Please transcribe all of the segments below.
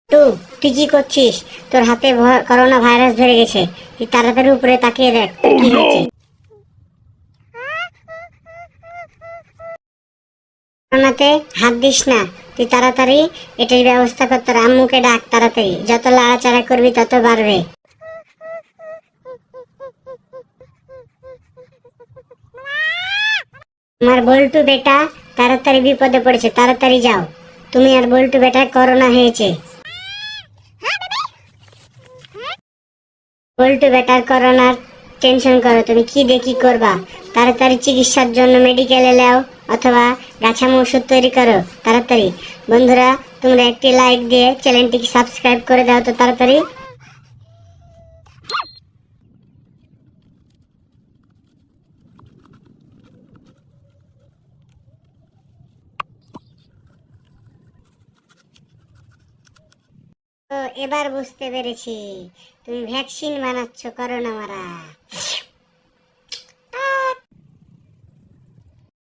তুই কি করছিস? তোর হাতে করোনা ভাইরাস ধরে গেছে। তুই তাড়াতাড়ি উপরে তাকিয়ে দেখ তোর কি হয়েছে। করোনাতে হাত দিস না। তুই তাড়াতাড়ি এটার ব্যবস্থা কর, তোর আম্মুকে ডাক তাড়াতাড়ি। যত লাড়াচাড়া করবি তত বাড়বে। আমার বল্টু বেটা তাড়াতাড়ি বিপদে পড়েছে, তাড়াতাড়ি যাও। তুমি আর বল্টু বেটার করোনা হয়েছে। বল্টু বেটার করোনার টেনশন করো তুমি, কি দিয়ে কি করবা? তাড়াতাড়ি চিকিৎসার জন্য মেডিকেলে নাও, অথবা গাছামো ওষুধ তৈরি করো তাড়াতাড়ি। বন্ধুরা, তোমরা একটি লাইক দিয়ে চ্যানেলটিকে সাবস্ক্রাইব করে দাও তো তাড়াতাড়ি। তো এবার বুঝতে পেরেছি, তুমি ভ্যাকসিন বানাচ্ছ করোনা মারা।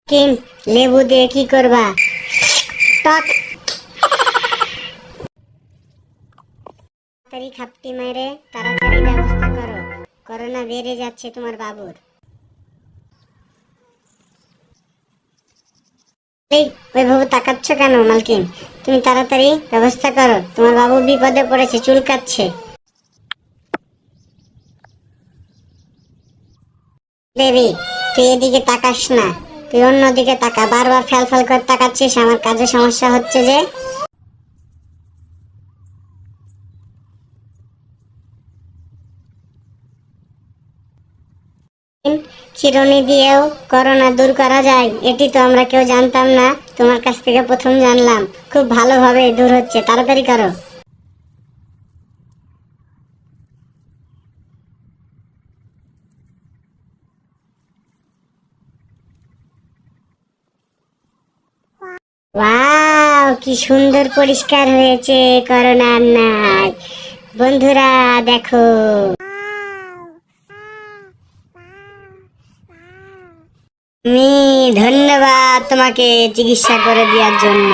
কিন লেবু দিয়ে কি করবা? টক তাড়াতাড়ি খাপটি মেরে তাড়াতাড়ি ব্যবস্থা করো, করোনা বেড়ে যাচ্ছে তোমার বাবুর। এই ওইভাবে তাকাচ্ছ কেন মালকিন? তুমি তাড়াতাড়ি ব্যবস্থা করো, তোমার বাবু বিপদে পড়েছে, চুলকাচ্ছে। বেবি, তুই এদিকে তাকাস না, তুই অন্যদিকে তাকা। বারবার ফ্যাল ফ্যাল করে তাকাচ্ছিস, আমার কাজে সমস্যা হচ্ছে যে। চিরুনি দিয়েও করোনা দূর করা যায়, এটি তো আমরা কেউ জানতাম না, তোমার কাছ থেকে প্রথম জানলাম। খুব ভালোভাবে দূর হচ্ছে, তাড়াতাড়ি করো। ওয়াও, কি সুন্দর পরিষ্কার হয়েছে, করোনা আর নাই। বন্ধুরা দেখো। ধন্যবাদ তোমাকে চিকিৎসা করে দেওয়ার জন্য।